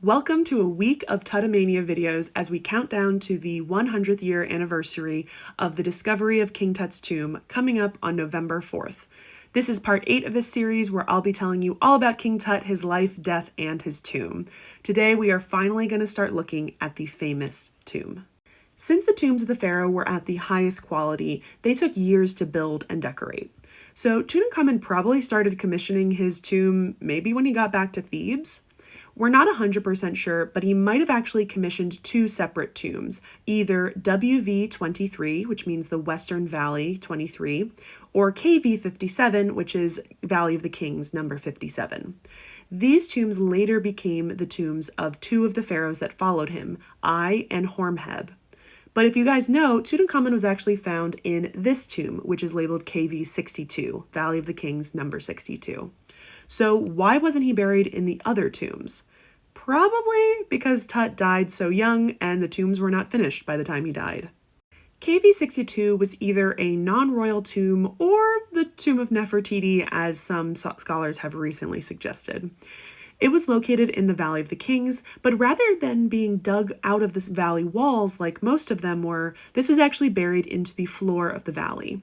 Welcome to a week of Tutomania videos as we count down to the 100th year anniversary of the discovery of King Tut's tomb coming up on November 4th. This is part 8 of this series where I'll be telling you all about King Tut, his life, death, and his tomb. Today we are finally going to start looking at the famous tomb. Since the tombs of the pharaoh were at the highest quality, they took years to build and decorate. So Tutankhamun probably started commissioning his tomb maybe when he got back to Thebes. We're not 100% sure, but he might have actually commissioned two separate tombs, either WV-23, which means the Western Valley 23, or KV-57, which is Valley of the Kings, number 57. These tombs later became the tombs of two of the pharaohs that followed him, Ai and Horemheb. But if you guys know, Tutankhamun was actually found in this tomb, which is labeled KV-62, Valley of the Kings, number 62. So why wasn't he buried in the other tombs? Probably because Tut died so young and the tombs were not finished by the time he died. KV-62 was either a non-royal tomb or the tomb of Nefertiti, as some scholars have recently suggested. It was located in the Valley of the Kings, but rather than being dug out of the valley walls like most of them were, this was actually buried into the floor of the valley.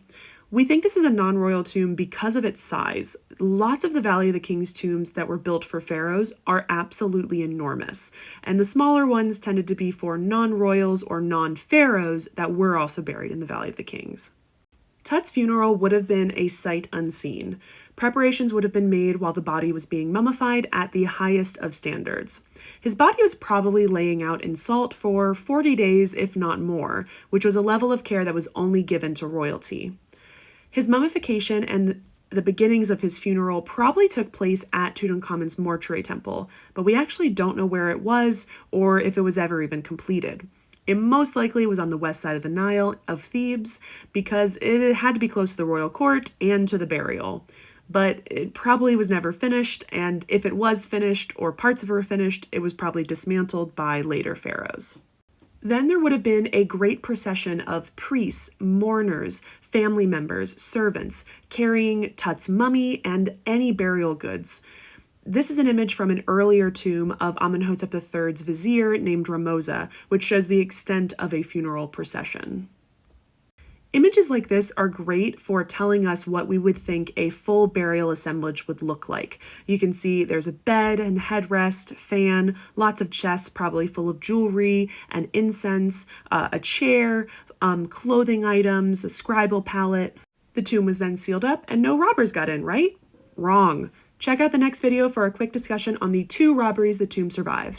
We think this is a non-royal tomb because of its size. Lots of the Valley of the Kings tombs that were built for pharaohs are absolutely enormous, and the smaller ones tended to be for non-royals or non-pharaohs that were also buried in the Valley of the Kings. Tut's funeral would have been a sight unseen. Preparations would have been made while the body was being mummified at the highest of standards. His body was probably laying out in salt for 40 days, if not more, which was a level of care that was only given to royalty. His mummification and the beginnings of his funeral probably took place at Tutankhamen's mortuary temple, but we actually don't know where it was or if it was ever even completed. It most likely was on the west side of the Nile of Thebes because it had to be close to the royal court and to the burial. But it probably was never finished, and if it was finished or parts of it were finished, it was probably dismantled by later pharaohs. Then there would have been a great procession of priests, mourners, family members, servants, carrying Tut's mummy and any burial goods. This is an image from an earlier tomb of Amenhotep III's vizier named Ramosa, which shows the extent of a funeral procession. Images like this are great for telling us what we would think a full burial assemblage would look like. You can see there's a bed and headrest, fan, lots of chests probably full of jewelry and incense, a chair, clothing items, a scribal palette. The tomb was then sealed up and no robbers got in, right? Wrong. Check out the next video for a quick discussion on the 2 robberies the tomb survived.